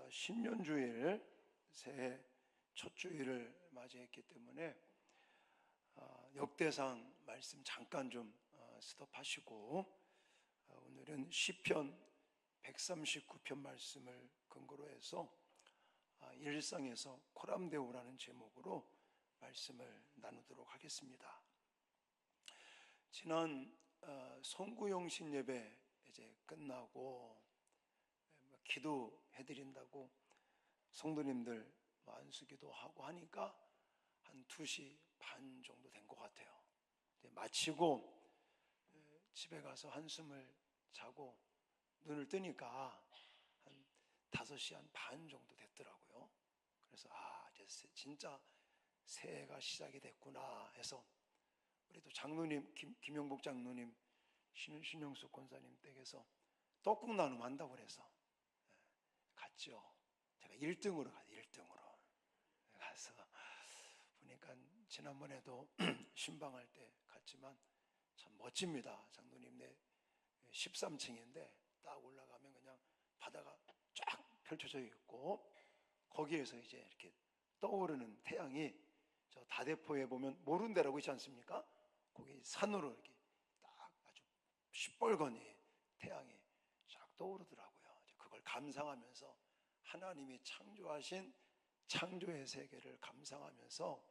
신년주일 새해 첫 주일을 맞이했기 때문에 역대상 말씀 잠깐 좀 스톱하시고 오늘은 시편 139편 말씀을 근거로 해서 일상에서 코람데오라는 제목으로 말씀을 나누도록 하겠습니다. 지난 송구영신 예배 이제 끝나고 기도해드린다고 성도님들 안수기도 하고 하니까 한 2시 반 정도 된 것 같아요. 마치고 집에 가서 한숨을 자고 눈을 뜨니까 한 5시 한 반 정도 됐더라고요. 그래서 이제 진짜 새해가 시작이 됐구나 해서 우리 또 장로님 김영복 장로님 신영숙 권사님 댁에서 떡국 나눔 한다고 그래서 갔죠. 제가 1등으로 가요. 1등으로 가서 보니까 지난번에도 신방할 때 갔지만 참 멋집니다. 장로님네 13층인데 딱 올라가면 그냥 바다가 쫙 펼쳐져 있고 거기에서 이제 이렇게 떠오르는 태양이 저 다대포에 보면 모룬대라고 있지 않습니까? 거기 산으로 이렇게 딱 아주 시뻘건이 태양이 쫙 떠오르더라고요. 그걸 감상하면서 하나님이 창조하신 창조의 세계를 감상하면서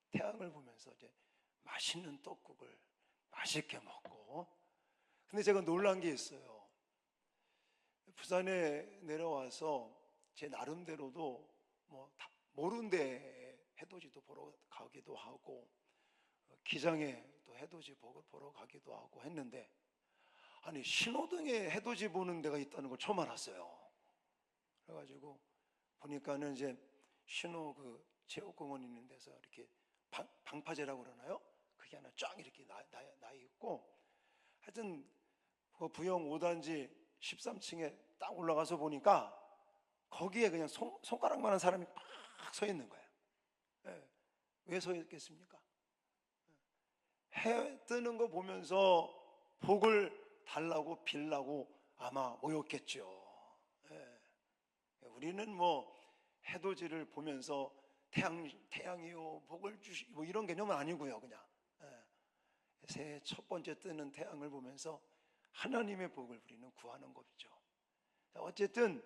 태양을 보면서 이제 맛있는 떡국을 맛있게 먹고, 근데 제가 놀란 게 있어요. 부산에 내려와서 제 나름대로도 뭐 모룬대 해돋이도 보러 가기도 하고 기장에 또 해돋이 보러 가기도 하고 했는데, 아니 신호등에 해돋이 보는 데가 있다는 걸 처음 알았어요. 그래가지고 보니까는 이제 신호 그 체육공원 있는 데서 이렇게 방파제라고 그러나요? 그게 하나 쫙 이렇게 나 있고, 하여튼 그 부영 5단지 13층에 딱 올라가서 보니까 거기에 그냥 손가락만한 사람이 막 서 있는 거예요. 왜 서 있겠습니까? 해 뜨는 거 보면서 복을 달라고 빌라고 아마 모였겠죠. 우리는 뭐 해돋이를 보면서 태양이요 복을 주시 뭐 이런 개념은 아니고요. 그냥 새해 첫 번째 뜨는 태양을 보면서 하나님의 복을 우리는 구하는 거죠. 어쨌든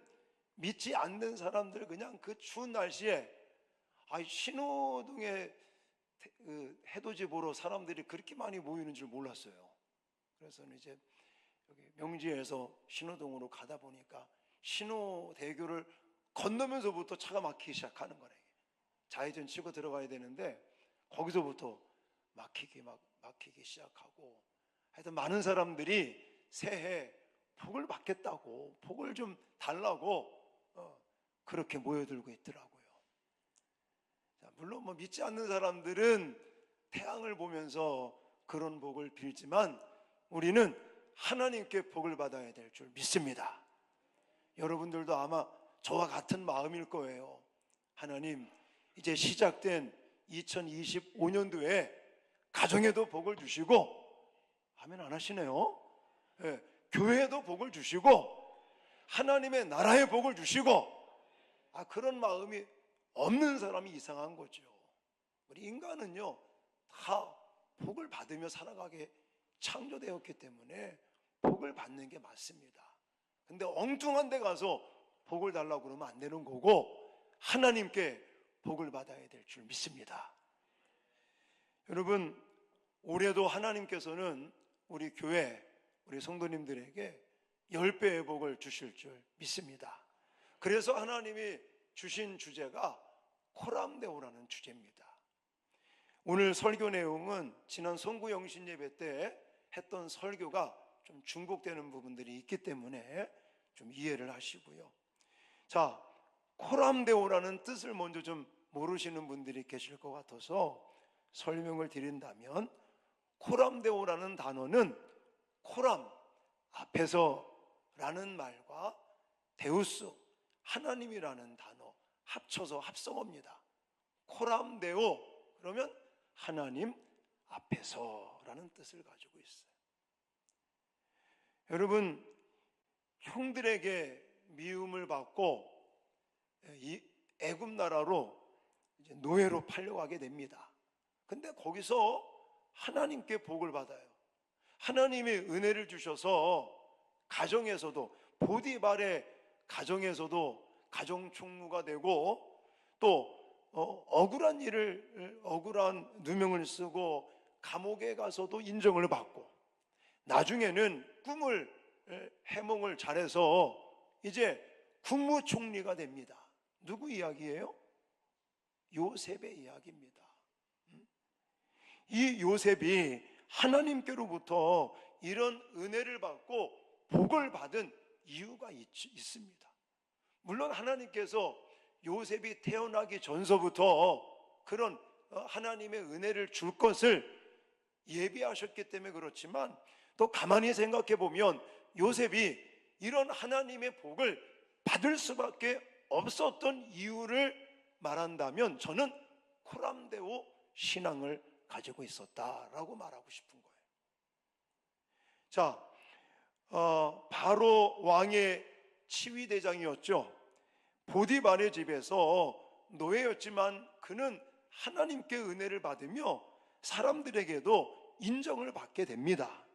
믿지 않는 사람들 그냥 그 추운 날씨에 신호등에 해돋이 보러 사람들이 그렇게 많이 모이는 줄 몰랐어요. 그래서 이제 여기 명지에서 신호등으로 가다 보니까 신호대교를 건너면서부터 차가 막히기 시작하는 거네. 좌회전 치고 들어가야 되는데 거기서부터 막히기 시작하고, 하여튼 많은 사람들이 새해 복을 받겠다고, 복을 좀 달라고 그렇게 모여들고 있더라고요. 물론 뭐 믿지 않는 사람들은 태양을 보면서 그런 복을 빌지만 우리는 하나님께 복을 받아야 될 줄 믿습니다. 여러분들도 아마 저와 같은 마음일 거예요. 하나님, 이제 시작된 2025년도에 가정에도 복을 주시고, 아멘 안 하시네요. 교회에도 복을 주시고 하나님의 나라에 복을 주시고, 그런 마음이 없는 사람이 이상한 거죠. 우리 인간은요 다 복을 받으며 살아가게 창조되었기 때문에 복을 받는 게 맞습니다. 근데 엉뚱한 데 가서 복을 달라고 그러면 안 되는 거고 하나님께 복을 받아야 될 줄 믿습니다. 여러분, 올해도 하나님께서는 우리 교회, 우리 성도님들에게 10배의 복을 주실 줄 믿습니다. 그래서 하나님이 주신 주제가 코람데오라는 주제입니다. 오늘 설교 내용은 지난 송구영신 예배 때 했던 설교가 좀 중복되는 부분들이 있기 때문에 좀 이해를 하시고요. 자, 코람데오라는 뜻을 먼저 좀 모르시는 분들이 계실 것 같아서 설명을 드린다면, 코람데오라는 단어는 코람, 앞에서 라는 말과 데우스, 하나님이라는 단어 합쳐서 합성어입니다. 코람데오 그러면 하나님 앞에서라는 뜻을 가지고 있어요. 여러분, 형들에게 미움을 받고 애굽 나라로 이제 노예로 팔려가게 됩니다. 근데 거기서 하나님께 복을 받아요. 하나님의 은혜를 주셔서 가정에서도, 보디발의 가정에서도 가정 총무가 되고, 또 억울한 누명을 쓰고 감옥에 가서도 인정을 받고, 나중에는 해몽을 잘해서 이제 국무총리가 됩니다. 누구 이야기예요? 요셉의 이야기입니다. 이 요셉이 하나님께로부터 이런 은혜를 받고 복을 받은 이유가 있습니다. 물론 하나님께서 요셉이 태어나기 전서부터 그런 하나님의 은혜를 줄 것을 예비하셨기 때문에 그렇지만, 또 가만히 생각해 보면 요셉이 이런 하나님의 복을 받을 수밖에 없었던 이유를 말한다면 저는 코람데오 신앙을 가지고 있었다라고 말하고 싶은 거예요. 자, 바로 왕의 치위대장이었죠. 보디발의 집에서 노예였지만 그는 하나님께 은혜를 받으며 사람들에게도 인정을 받게 됩니다.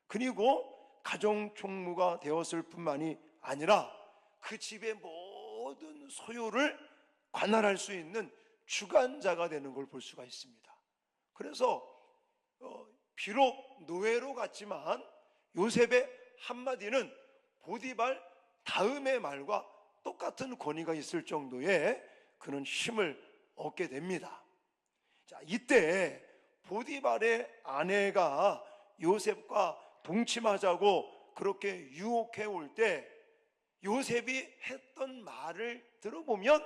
그리고 가정 총무가 되었을 뿐만이 아니라 그 집의 모든 소유를 관할할 수 있는 주관자가 되는 걸 볼 수가 있습니다. 그래서 비록 노예로 갔지만 요셉의 한마디는 보디발 다음의 말과 똑같은 권위가 있을 정도의 그런 힘을 얻게 됩니다. 자, 이때 보디발의 아내가 요셉과 동침하자고 그렇게 유혹해 올 때 요셉이 했던 말을 들어보면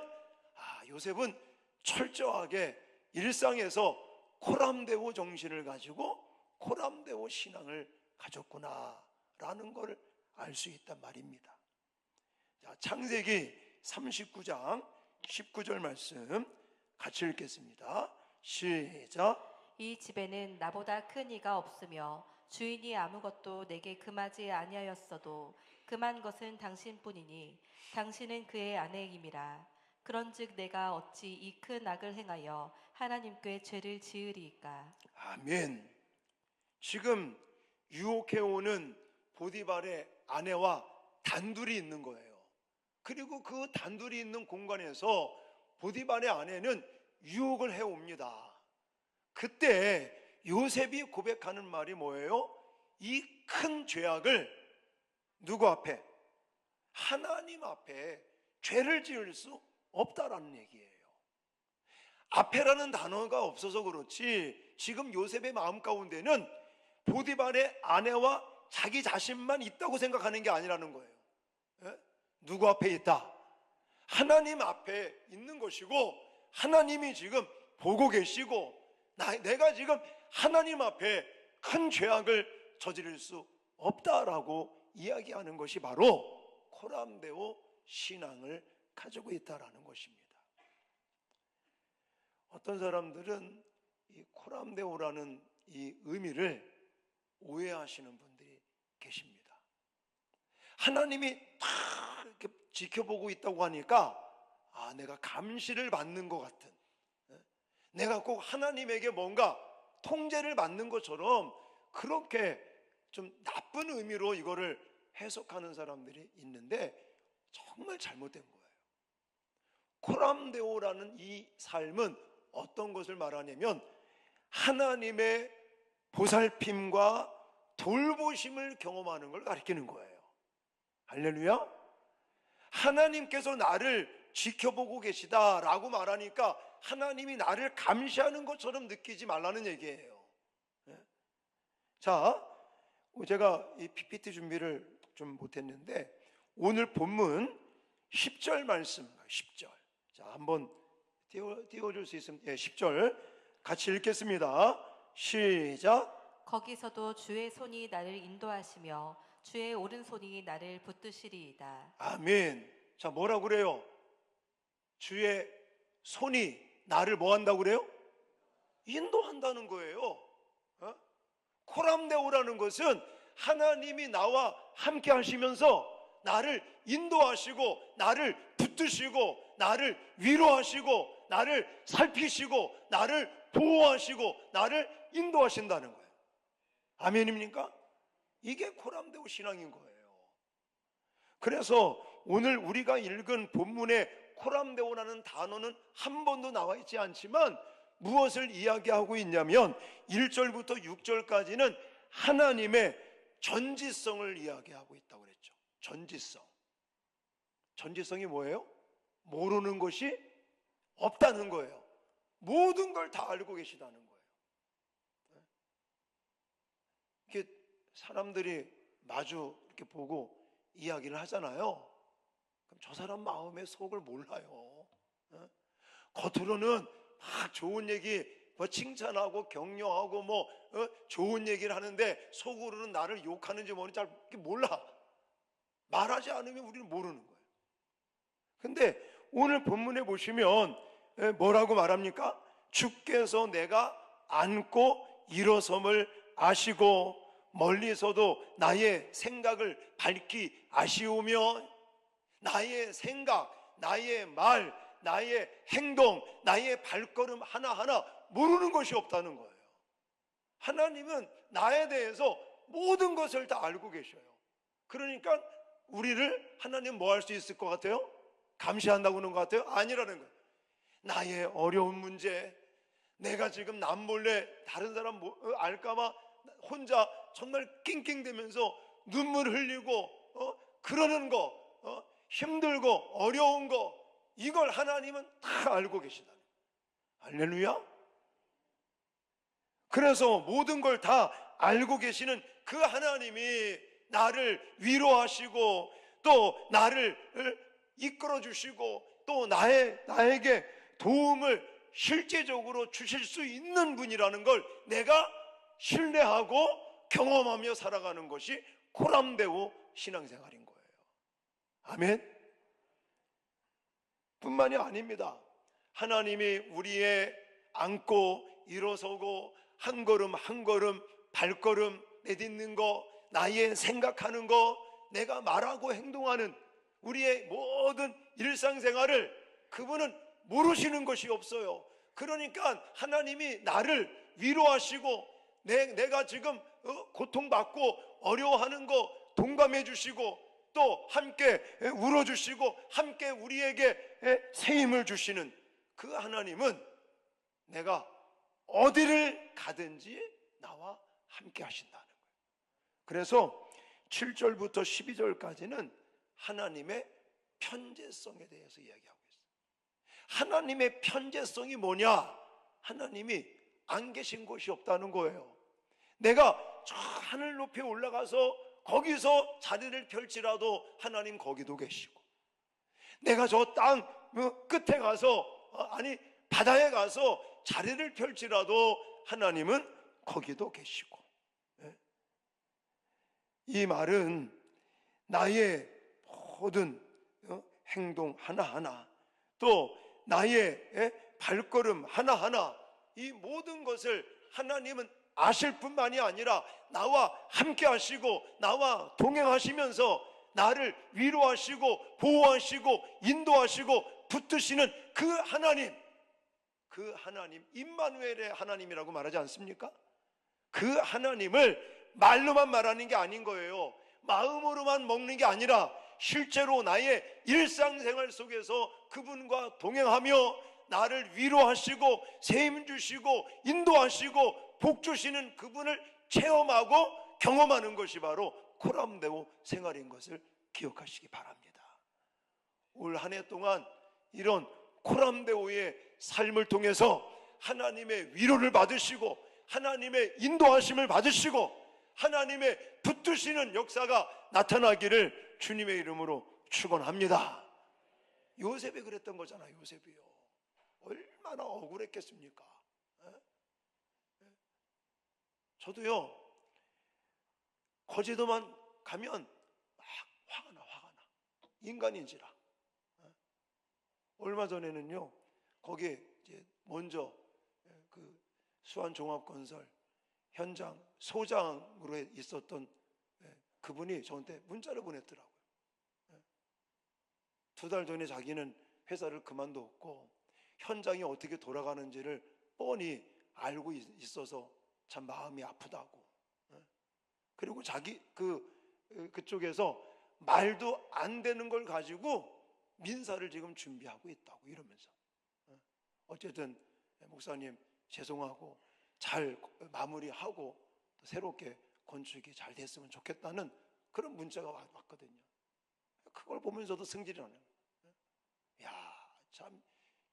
요셉은 철저하게 일상에서 코람데오 정신을 가지고 코람데오 신앙을 가졌구나라는 걸 알 수 있단 말입니다. 자, 창세기 39장 19절 말씀 같이 읽겠습니다. 시작. 이 집에는 나보다 큰 이가 없으며 주인이 아무것도 내게 금하지 아니하였어도 금한 것은 당신뿐이니 당신은 그의 아내임이라. 그런즉 내가 어찌 이 큰 악을 행하여 하나님께 죄를 지으리이까. 아멘. 지금 유혹해오는 보디발의 아내와 단둘이 있는 거예요. 그리고 그 단둘이 있는 공간에서 보디발의 아내는 유혹을 해옵니다. 그때 요셉이 고백하는 말이 뭐예요? 이 큰 죄악을 누구 앞에? 하나님 앞에 죄를 지을 수 없다라는 얘기예요. 앞에라는 단어가 없어서 그렇지 지금 요셉의 마음 가운데는 보디발의 아내와 자기 자신만 있다고 생각하는 게 아니라는 거예요. 누구 앞에 있다? 하나님 앞에 있는 것이고, 하나님이 지금 보고 계시고, 내가 지금 하나님 앞에 큰 죄악을 저지를 수 없다라고 이야기하는 것이 바로 코람데오 신앙을 가지고 있다라는 것입니다. 어떤 사람들은 이 코람데오라는 이 의미를 오해하시는 분들이 계십니다. 하나님이 다 이렇게 지켜보고 있다고 하니까 내가 감시를 받는 것 같은, 내가 꼭 하나님에게 뭔가 통제를 받는 것처럼 그렇게 좀 나쁜 의미로 이거를 해석하는 사람들이 있는데 정말 잘못된 거예요. 코람데오라는 이 삶은 어떤 것을 말하냐면 하나님의 보살핌과 돌보심을 경험하는 걸 가리키는 거예요. 할렐루야. 하나님께서 나를 지켜보고 계시다라고 말하니까 하나님이 나를 감시하는 것처럼 느끼지 말라는 얘기예요. 자, 제가 이 PPT 준비를 좀 못했는데 오늘 본문 10절 말씀, 10절. 자, 한번 띄워줄 수 있으면 10절 같이 읽겠습니다. 시작. 거기서도 주의 손이 나를 인도하시며 주의 오른손이 나를 붙드시리이다. 아멘. 자, 뭐라고 그래요? 주의 손이 나를 뭐 한다고 그래요? 인도한다는 거예요. 코람데오라는 것은 하나님이 나와 함께 하시면서 나를 인도하시고 나를 붙드시고 나를 위로하시고 나를 살피시고 나를 보호하시고 나를 인도하신다는 거예요. 아멘입니까? 이게 코람데오 신앙인 거예요. 그래서 오늘 우리가 읽은 본문에 코람데오라는 단어는 한 번도 나와 있지 않지만 무엇을 이야기하고 있냐면 1절부터 6절까지는 하나님의 전지성을 이야기하고 있다고 그랬죠. 전지성. 전지성이 뭐예요? 모르는 것이 없다는 거예요. 모든 걸 다 알고 계시다는 거예요. 이렇게 사람들이 마주 이렇게 보고 이야기를 하잖아요. 그럼 저 사람 마음의 속을 몰라요. 겉으로는 막 좋은 얘기, 뭐 칭찬하고 격려하고 뭐 좋은 얘기를 하는데 속으로는 나를 욕하는지 뭐는지 잘 몰라. 말하지 않으면 우리는 모르는 거예요. 근데 오늘 본문에 보시면 뭐라고 말합니까? 주께서 내가 앉고 일어섬을 아시고 멀리서도 나의 생각을 밝히 아시오며 나의 생각, 나의 말, 나의 행동, 나의 발걸음 하나하나 모르는 것이 없다는 거예요. 하나님은 나에 대해서 모든 것을 다 알고 계셔요. 그러니까 우리를 하나님 뭐 할 수 있을 것 같아요? 감시한다고 하는 것 같아요? 아니라는 거예요. 나의 어려운 문제, 내가 지금 남몰래 다른 사람 알까봐 혼자 정말 낑낑대면서 눈물 흘리고 그러는 거, 힘들고 어려운 거, 이걸 하나님은 다 알고 계시다. 할렐루야. 그래서 모든 걸 다 알고 계시는 그 하나님이 나를 위로하시고 또 나를 이끌어 주시고 또 나에게 도움을 실제적으로 주실 수 있는 분이라는 걸 내가 신뢰하고 경험하며 살아가는 것이 코람데오 신앙생활인 거예요. 아멘. 뿐만이 아닙니다. 하나님이 우리의 앉고 일어서고 한 걸음 한 걸음 발걸음 내딛는 거, 나의 생각하는 거, 내가 말하고 행동하는 우리의 모든 일상생활을 그분은 모르시는 것이 없어요. 그러니까 하나님이 나를 위로하시고 내가 지금 고통받고 어려워하는 거 동감해 주시고 또 함께 울어주시고 함께 우리에게 새 힘을 주시는 그 하나님은 내가 어디를 가든지 나와 함께 하신다는 거예요. 그래서 7절부터 12절까지는 하나님의 편재성에 대해서 이야기하고 있어요. 하나님의 편재성이 뭐냐? 하나님이 안 계신 곳이 없다는 거예요. 내가 저 하늘 높이 올라가서 거기서 자리를 펼치라도 하나님 거기도 계시고, 내가 저 땅 끝에 가서 바다에 가서 자리를 펼치라도 하나님은 거기도 계시고. 이 말은 나의 모든 행동 하나하나 또 나의 발걸음 하나하나 이 모든 것을 하나님은 아실 뿐만이 아니라 나와 함께 하시고 나와 동행하시면서 나를 위로하시고 보호하시고 인도하시고 붙드시는 그 하나님 임마누엘의 하나님이라고 말하지 않습니까? 그 하나님을 말로만 말하는 게 아닌 거예요. 마음으로만 먹는 게 아니라 실제로 나의 일상생활 속에서 그분과 동행하며 나를 위로하시고 새 힘 주시고 인도하시고 복 주시는 그분을 체험하고 경험하는 것이 바로 코람데오 생활인 것을 기억하시기 바랍니다. 올 한 해 동안 이런 코람데오의 삶을 통해서 하나님의 위로를 받으시고 하나님의 인도하심을 받으시고 하나님의 붙드시는 역사가 나타나기를 주님의 이름으로 축원합니다. 요셉이 그랬던 거잖아요. 요셉이요. 얼마나 억울했겠습니까? 저도요, 거제도만 가면 막 화가 나. 인간인지라. 얼마 전에는요, 거기에 이제 먼저 그 수완종합건설 현장 소장으로 있었던 그분이 저한테 문자를 보냈더라고요. 2달 전에 자기는 회사를 그만뒀고 현장이 어떻게 돌아가는지를 뻔히 알고 있어서 참 마음이 아프다고. 그리고 자기 그쪽에서 말도 안 되는 걸 가지고 민사를 지금 준비하고 있다고 이러면서. 어쨌든 목사님 죄송하고 잘 마무리하고 또 새롭게 건축이 잘 됐으면 좋겠다는 그런 문자가 왔거든요. 그걸 보면서도 승질이 나네요. 야, 참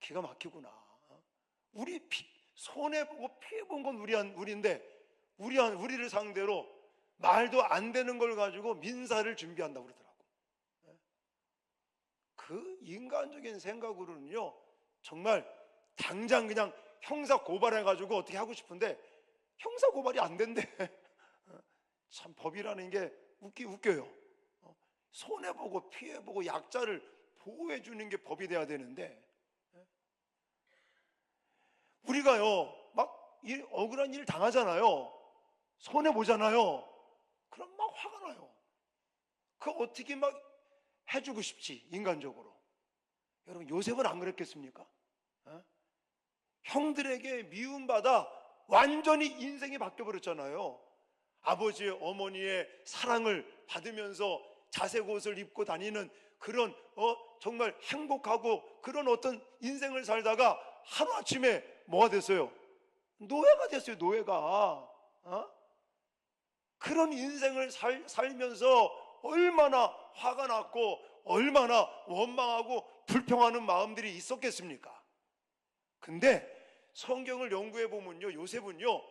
기가 막히구나. 우리 손해보고 피해본 건 우리인데 우리를 상대로 말도 안 되는 걸 가지고 민사를 준비한다고 그러더라고. 그 인간적인 생각으로는요, 정말 당장 그냥 형사 고발해가지고 어떻게 하고 싶은데 형사 고발이 안 된대. 참 법이라는 게 웃겨요. 손해보고 피해보고 약자를 보호해주는 게 법이 돼야 되는데, 우리가요 막 억울한 일 당하잖아요. 손해보잖아요. 그럼 막 화가 나요. 그거 어떻게 막 해주고 싶지, 인간적으로. 여러분, 요셉은 안 그랬겠습니까? 형들에게 미움받아 완전히 인생이 바뀌어버렸잖아요. 아버지 어머니의 사랑을 받으면서 자색 옷을 입고 다니는 그런 정말 행복하고 그런 어떤 인생을 살다가 하루아침에 뭐가 됐어요? 노예가 됐어요. 노예가. 그런 인생을 살면서 얼마나 화가 났고 얼마나 원망하고 불평하는 마음들이 있었겠습니까? 근데 성경을 연구해 보면요, 요셉은요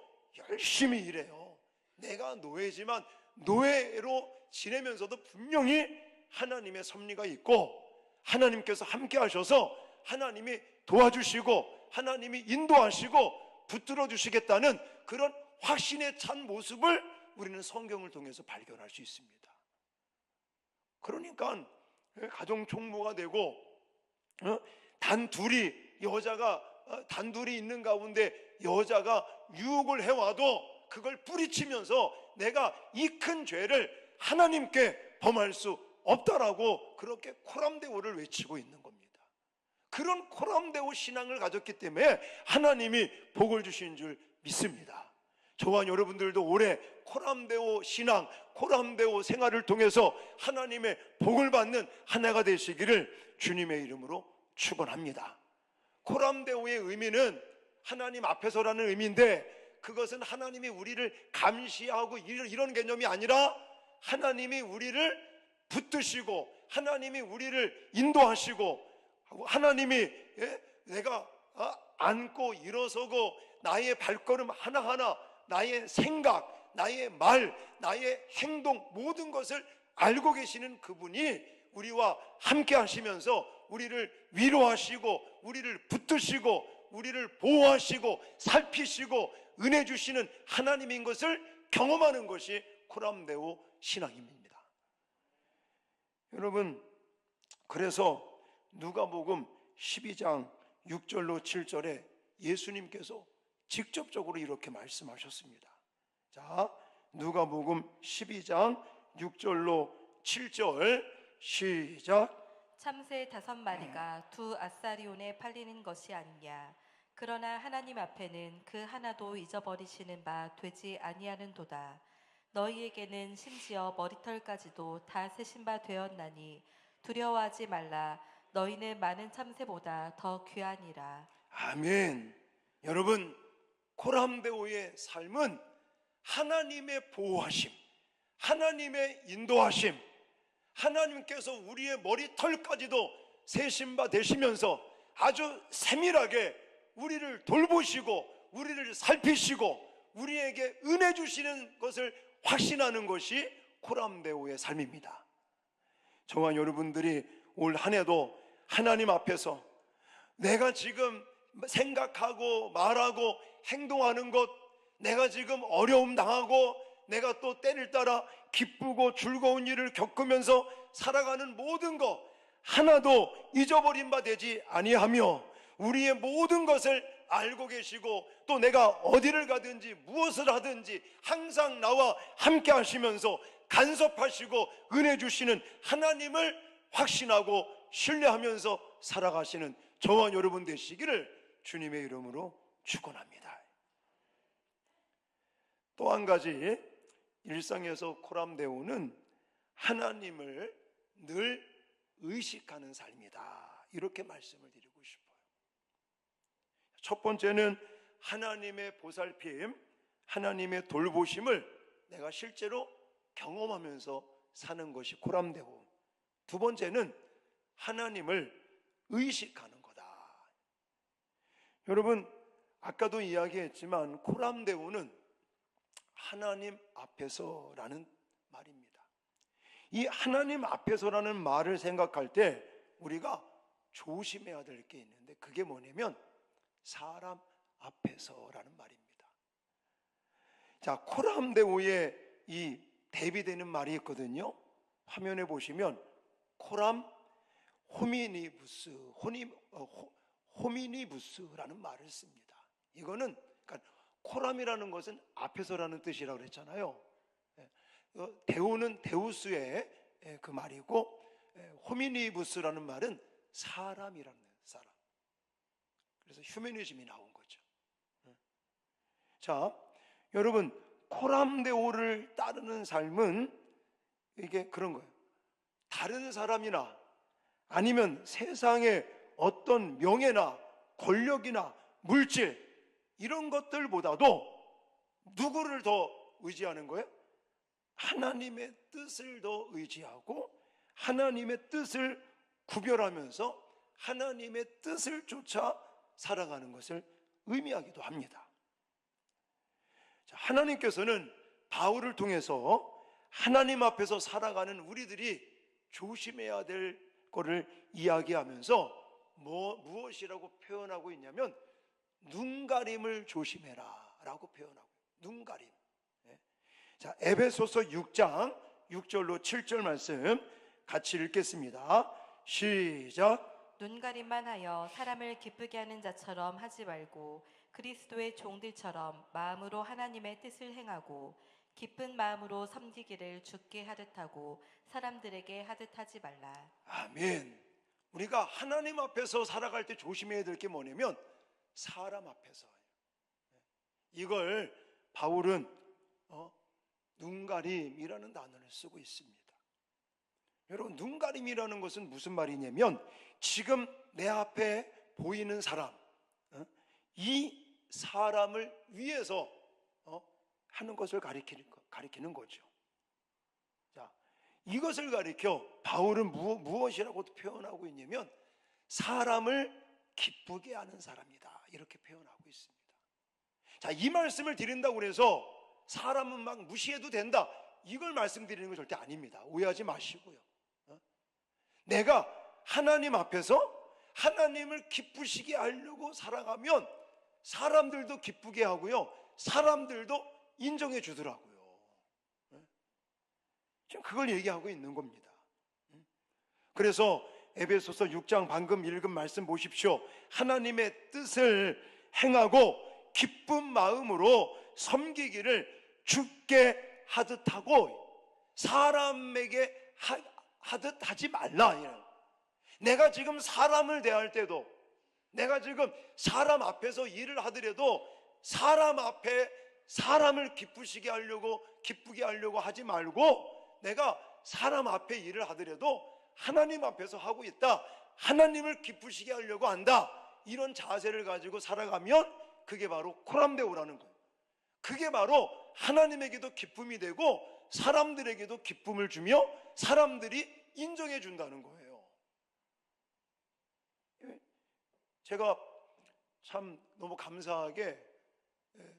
열심히 일해요. 내가 노예지만 노예로 지내면서도 분명히 하나님의 섭리가 있고 하나님께서 함께 하셔서 하나님이 도와주시고 하나님이 인도하시고 붙들어 주시겠다는 그런 확신에 찬 모습을 우리는 성경을 통해서 발견할 수 있습니다. 그러니까 가정 총무가 되고 단둘이 여자가 단둘이 있는 가운데 여자가 유혹을 해와도 그걸 뿌리치면서 내가 이 큰 죄를 하나님께 범할 수 없다라고 그렇게 코람데오를 외치고 있는 겁니다. 그런 코람데오 신앙을 가졌기 때문에 하나님이 복을 주신 줄 믿습니다. 저와 여러분들도 올해 코람데오 신앙, 코람데오 생활을 통해서 하나님의 복을 받는 한 해가 되시기를 주님의 이름으로 축원합니다. 코람데오의 의미는 하나님 앞에서라는 의미인데, 그것은 하나님이 우리를 감시하고 이런 개념이 아니라 하나님이 우리를 붙드시고 하나님이 우리를 인도하시고 하나님이 내가 앉고 일어서고 나의 발걸음 하나하나, 나의 생각, 나의 말, 나의 행동, 모든 것을 알고 계시는 그분이 우리와 함께 하시면서 우리를 위로하시고 우리를 붙드시고 우리를 보호하시고 살피시고 은혜 주시는 하나님인 것을 경험하는 것이 코람데오 신앙입니다. 여러분, 그래서 누가복음 12장 6절로 7절에 예수님께서 직접적으로 이렇게 말씀하셨습니다. 자, 누가복음 12장 6절로 7절 시작. 참새 5마리가 2 아사리온에 팔리는 것이 아니냐. 그러나 하나님 앞에는 그 하나도 잊어버리시는 바 되지 아니하는도다. 너희에게는 심지어 머리털까지도 다 세신 바 되었나니 두려워하지 말라. 너희는 많은 참새보다 더 귀하니라. 아멘. 여러분, 코람데오의 삶은 하나님의 보호하심, 하나님의 인도하심, 하나님께서 우리의 머리털까지도 세신 바 되시면서 아주 세밀하게 우리를 돌보시고 우리를 살피시고 우리에게 은혜 주시는 것을 확신하는 것이 코람데오의 삶입니다. 저와 여러분들이 올 한 해도 하나님 앞에서 내가 지금 생각하고 말하고 행동하는 것, 내가 지금 어려움 당하고 내가 또 때를 따라 기쁘고 즐거운 일을 겪으면서 살아가는 모든 것 하나도 잊어버린 바 되지 아니하며 우리의 모든 것을 알고 계시고 또 내가 어디를 가든지 무엇을 하든지 항상 나와 함께 하시면서 간섭하시고 은혜 주시는 하나님을 확신하고 신뢰하면서 살아가시는 저와 여러분 되시기를 주님의 이름으로 축원합니다. 또 한 가지, 일상에서 코람데오는 하나님을 늘 의식하는 삶이다, 이렇게 말씀을 드리고 싶어요. 첫 번째는 하나님의 보살핌, 하나님의 돌보심을 내가 실제로 경험하면서 사는 것이 코람데오. 두 번째는 하나님을 의식하는 거다. 여러분, 아까도 이야기했지만 코람데오는 하나님 앞에서라는 말입니다. 이 하나님 앞에서라는 말을 생각할 때 우리가 조심해야 될 게 있는데, 그게 뭐냐면 사람 앞에서라는 말입니다. 자, 코람데오에 이 대비되는 말이 있거든요. 화면에 보시면 코람 호미니부스라는 말을 씁니다. 이거는 그러니까 코람이라는 것은 앞에서라는 뜻이라고 그랬잖아요. 데우는 데우스의 그 말이고, 호미니부스라는 말은 사람이라는 사람. 그래서 휴머니즘이 나온 거죠. 자, 여러분, 코람데오를 따르는 삶은 이게 그런 거예요. 다른 사람이나 아니면 세상의 어떤 명예나 권력이나 물질, 이런 것들보다도 누구를 더 의지하는 거예요? 하나님의 뜻을 더 의지하고 하나님의 뜻을 구별하면서 하나님의 뜻을 쫓아 살아가는 것을 의미하기도 합니다. 자, 하나님께서는 바울을 통해서 하나님 앞에서 살아가는 우리들이 조심해야 될 것을 이야기하면서 무엇이라고 표현하고 있냐면 눈가림을 조심해라 라고 표현하고, 눈가림. 자, 에베소서 6장 6절로 7절 말씀 같이 읽겠습니다. 시작. 눈가림만 하여 사람을 기쁘게 하는 자처럼 하지 말고 그리스도의 종들처럼 마음으로 하나님의 뜻을 행하고 기쁜 마음으로 섬기기를 주께 하듯 하고 사람들에게 하듯 하지 말라. 아멘. 우리가 하나님 앞에서 살아갈 때 조심해야 될 게 뭐냐면 사람 앞에서. 이걸 바울은 눈가림이라는 단어를 쓰고 있습니다. 여러분, 눈가림이라는 것은 무슨 말이냐면 지금 내 앞에 보이는 사람, 이 사람을 위해서 하는 것을 가리키는 거죠. 자, 이것을 가리켜 바울은 무엇이라고 표현하고 있냐면 사람을 기쁘게 하는 사람이다, 이렇게 표현하고 있습니다. 자, 이 말씀을 드린다고 해서 사람은 막 무시해도 된다, 이걸 말씀드리는 건 절대 아닙니다. 오해하지 마시고요. 내가 하나님 앞에서 하나님을 기쁘시게 하려고 살아가면 사람들도 기쁘게 하고요, 사람들도 인정해 주더라고요. 지금 그걸 얘기하고 있는 겁니다. 그래서 에베소서 6장 방금 읽은 말씀 보십시오. 하나님의 뜻을 행하고 기쁜 마음으로 섬기기를 주께 하듯 하고 사람에게 하듯 하지 말라. 내가 지금 사람을 대할 때도, 내가 지금 사람 앞에서 일을 하더라도 사람 앞에 사람을 기쁘게 하려고 하지 말고, 내가 사람 앞에 일을 하더라도 하나님 앞에서 하고 있다, 하나님을 기쁘시게 하려고 한다, 이런 자세를 가지고 살아가면 그게 바로 코람데오라는 거예요. 그게 바로 하나님에게도 기쁨이 되고 사람들에게도 기쁨을 주며 사람들이 인정해 준다는 거예요. 제가 참 너무 감사하게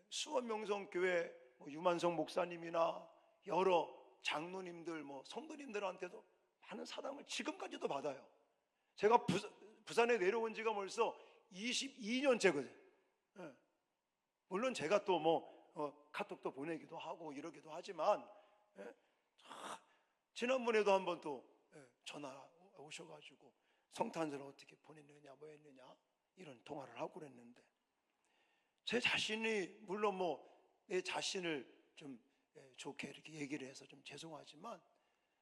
수원명성교회 유만성 목사님이나 여러 장로님들, 성도님들한테도 많은 사랑을 지금까지도 받아요. 제가 부산에 내려온 지가 벌써 22년째거든요. 물론 제가 또 카톡도 보내기도 하고 이러기도 하지만, 지난번에도 한번 또 전화 오셔가지고 성탄절 어떻게 보냈느냐, 뭐 했느냐, 이런 통화를 하고 그랬는데, 제 자신이 물론 내 자신을 좀 좋게 이렇게 얘기를 해서 좀 죄송하지만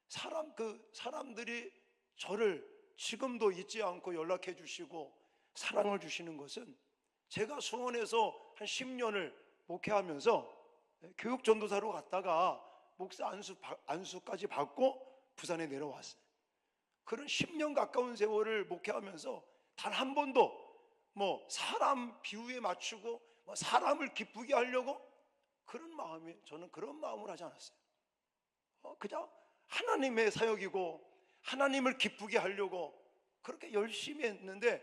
사람들이 저를 지금도 잊지 않고 연락해 주시고 사랑을 주시는 것은 제가 수원에서 한 10년을 목회하면서 교육 전도사로 갔다가 목사 안수까지 받고 부산에 내려왔어요. 그런 10년 가까운 세월을 목회하면서 단 한 번도 뭐 사람 비유에 맞추고 뭐 사람을 기쁘게 하려고 저는 그런 마음을 하지 않았어요. 그냥 하나님의 사역이고 하나님을 기쁘게 하려고 그렇게 열심히 했는데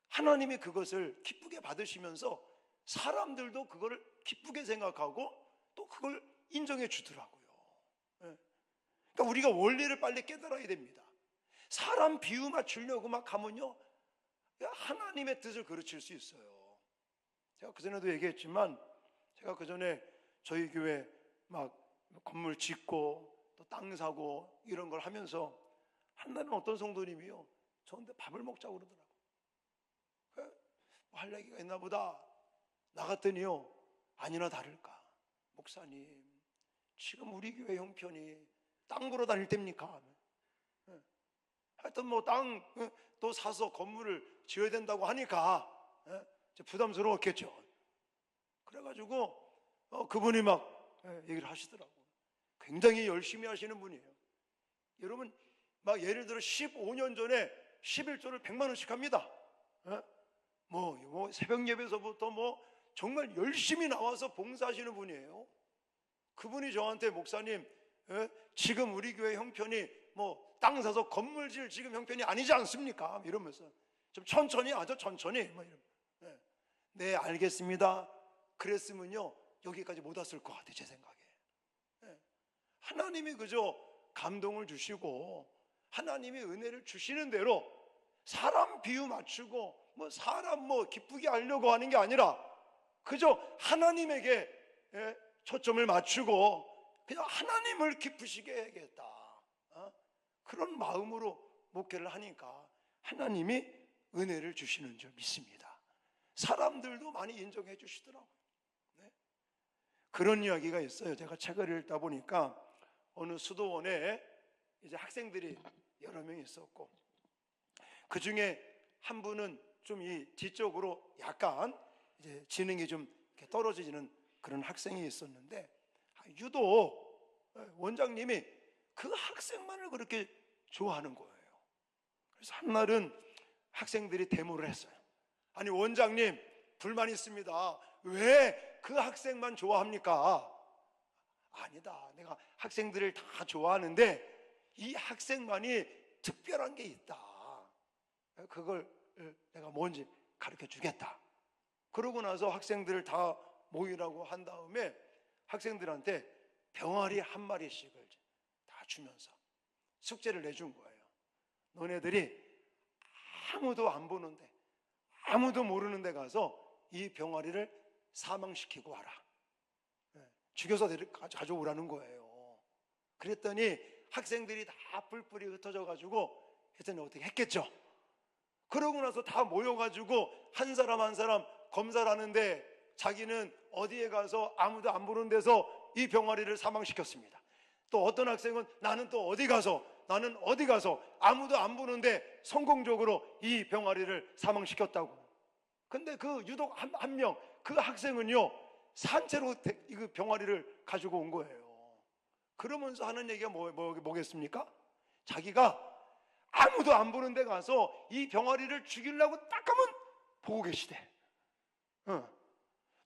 하나님이 그것을 기쁘게 받으시면서 사람들도 그걸 기쁘게 생각하고 또 그걸 인정해 주더라고요. 그러니까 우리가 원리를 빨리 깨달아야 됩니다. 사람 비유 맞추려고 막 하면요, 하나님의 뜻을 그르칠 수 있어요. 제가 그전에도 얘기했지만 제가 그전에 저희 교회 막 건물 짓고 또 땅 사고 이런 걸 하면서 한 날은 어떤 성도님이요, 저한테 밥을 먹자고 그러더라고요. 할 얘기가 있나 보다 나갔더니요, 아니나 다를까, 목사님 지금 우리 교회 형편이 땅 보러 다닐 때입니까? 하여튼 뭐 땅 또 사서 건물을 지어야 된다고 하니까 부담스러웠겠죠. 그래가지고 그분이 막 얘기를 하시더라고요. 굉장히 열심히 하시는 분이에요. 여러분, 막 예를 들어 15년 전에 11조를 100만 원씩 합니다. 뭐 새벽 예배서부터 뭐 정말 열심히 나와서 봉사하시는 분이에요. 그분이 저한테, 목사님 지금 우리 교회 형편이 뭐 땅 사서 건물 지을 지금 형편이 아니지 않습니까? 이러면서 좀 천천히 하죠, 천천히. 뭐 이러면. 네, 알겠습니다. 그랬으면요 여기까지 못 왔을 것 같아요, 제 생각에. 하나님이 그저 감동을 주시고 하나님이 은혜를 주시는 대로 사람 비유 맞추고 뭐 사람 뭐 기쁘게 하려고 하는 게 아니라 그저 하나님에게 초점을 맞추고 그냥 하나님을 기쁘시게 해야겠다, 그런 마음으로 목회를 하니까 하나님이 은혜를 주시는 줄 믿습니다. 사람들도 많이 인정해 주시더라고요. 그런 이야기가 있어요. 제가 책을 읽다 보니까 어느 수도원에 이제 학생들이 여러 명 있었고, 그 중에 한 분은 좀 이 지적으로 약간 이제 지능이 좀 이렇게 떨어지는 그런 학생이 있었는데, 유독 원장님이 그 학생만을 그렇게 좋아하는 거예요. 그래서 한날은 학생들이 데모를 했어요. 아니 원장님, 불만 있습니다. 왜 그 학생만 좋아합니까? 아니다, 내가 학생들을 다 좋아하는데 이 학생만이 특별한 게 있다. 그걸 내가 뭔지 가르쳐 주겠다. 그러고 나서 학생들을 다 모이라고 한 다음에 학생들한테 병아리 한 마리씩을 다 주면서 숙제를 내준 거예요. 너네들이 아무도 안 보는데, 아무도 모르는 데 가서 이 병아리를 사망시키고 와라. 죽여서 가져오라는 거예요. 그랬더니 학생들이 다 뿔뿔이 흩어져 가지고 했더니 어떻게 했겠죠. 그러고 나서 다 모여가지고 한 사람 한 사람 검사를 하는데 자기는 어디에 가서 아무도 안 보는 데서 이 병아리를 사망시켰습니다. 또 어떤 학생은 나는 어디 가서 아무도 안 보는데 성공적으로 이 병아리를 사망시켰다고. 근데 그 유독 한 명, 그 학생은요 산채로 이 병아리를 가지고 온 거예요. 그러면서 하는 얘기가 뭐겠습니까? 자기가 아무도 안 보는 데 가서 이 병아리를 죽이려고 딱 하면 보고 계시대.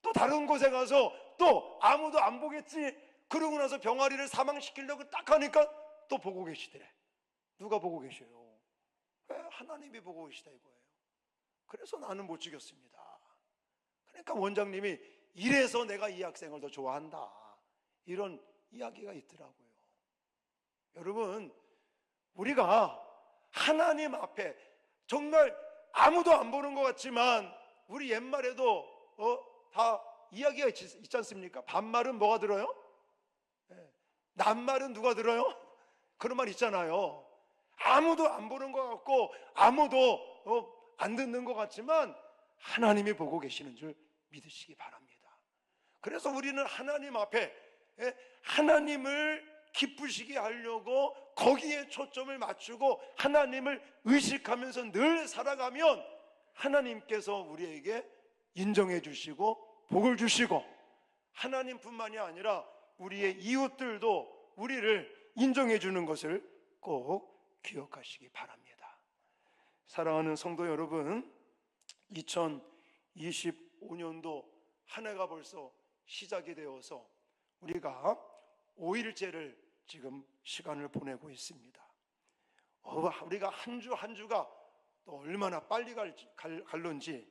또 다른 곳에 가서 또 아무도 안 보겠지, 그러고 나서 병아리를 사망시키려고 딱 하니까 또 보고 계시더래. 누가 보고 계셔요? 하나님이 보고 계시다 이거예요. 그래서 나는 못 죽였습니다. 그러니까 원장님이 이래서 내가 이 학생을 더 좋아한다, 이런 이야기가 있더라고요. 여러분, 우리가 하나님 앞에 정말 아무도 안 보는 것 같지만, 우리 옛말에도 다 이야기가 있지 않습니까? 반말은 뭐가 들어요? 낱말은 누가 들어요? 그런 말 있잖아요. 아무도 안 보는 것 같고 아무도 안 듣는 것 같지만 하나님이 보고 계시는 줄 믿으시기 바랍니다. 그래서 우리는 하나님 앞에 하나님을 기쁘시게 하려고 거기에 초점을 맞추고 하나님을 의식하면서 늘 살아가면 하나님께서 우리에게 인정해 주시고 복을 주시고, 하나님뿐만이 아니라 우리의 이웃들도 우리를 인정해 주는 것을 꼭 기억하시기 바랍니다. 사랑하는 성도 여러분, 2025년도 한 해가 벌써 시작이 되어서 우리가 5일째를 지금 시간을 보내고 있습니다. 우리가 한 주 한 주가 또 얼마나 빨리 갈런지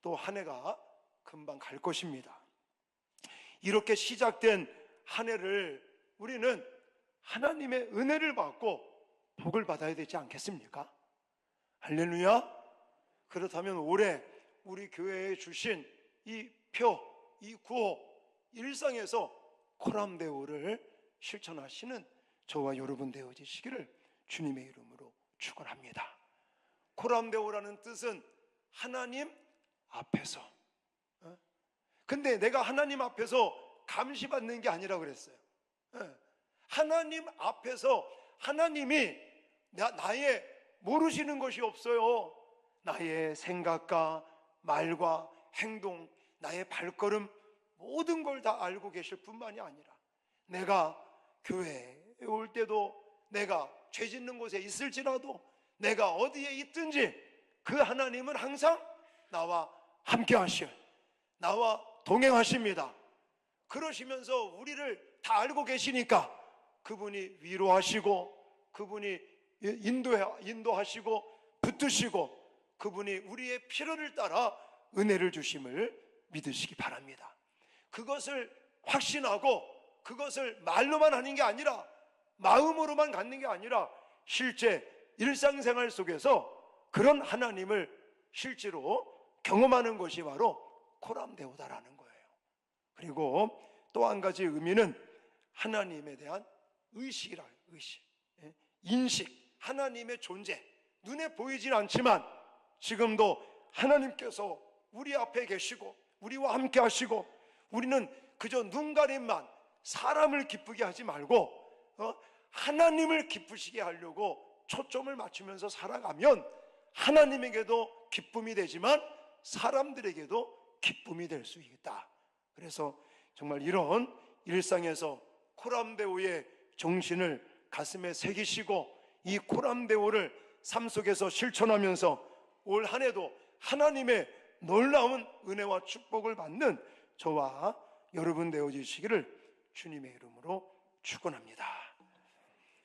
또 한 해가 금방 갈 것입니다. 이렇게 시작된 한 해를 우리는 하나님의 은혜를 받고 복을 받아야 되지 않겠습니까? 할렐루야. 그렇다면 올해 우리 교회에 주신 이 표, 이 구호, 일상에서 코람데오를 실천하시는 저와 여러분 되어지시기를 주님의 이름으로 축원합니다. 코람데오라는 뜻은 하나님 앞에서. 근데 내가 하나님 앞에서 감시받는 게 아니라 그랬어요. 하나님 앞에서 하나님이 나의 모르시는 것이 없어요. 나의 생각과 말과 행동, 나의 발걸음, 모든 걸 다 알고 계실 뿐만이 아니라 내가 교회에 올 때도, 내가 죄 짓는 곳에 있을지라도, 내가 어디에 있든지 그 하나님은 항상 나와 함께 하시오, 나와 동행하십니다. 그러시면서 우리를 다 알고 계시니까 그분이 위로하시고, 그분이 인도하시고 붙드시고, 그분이 우리의 필요를 따라 은혜를 주심을 믿으시기 바랍니다. 그것을 확신하고 그것을 말로만 하는 게 아니라, 마음으로만 갖는 게 아니라 실제 일상생활 속에서 그런 하나님을 실제로 경험하는 것이 바로 코람데오다라는 거예요. 그리고 또 한 가지 의미는 하나님에 대한 의식이라, 의식, 인식, 하나님의 존재. 눈에 보이진 않지만 지금도 하나님께서 우리 앞에 계시고 우리와 함께 하시고, 우리는 그저 눈 가림만 사람을 기쁘게 하지 말고 하나님을 기쁘시게 하려고 초점을 맞추면서 살아가면 하나님에게도 기쁨이 되지만 사람들에게도 기쁨이 될 수 있다. 그래서 정말 이런 일상에서 코람데오의 정신을 가슴에 새기시고 이 코람데오를 삶 속에서 실천하면서 올 한 해도 하나님의 놀라운 은혜와 축복을 받는 저와 여러분 되어지시기를 주님의 이름으로 축원합니다.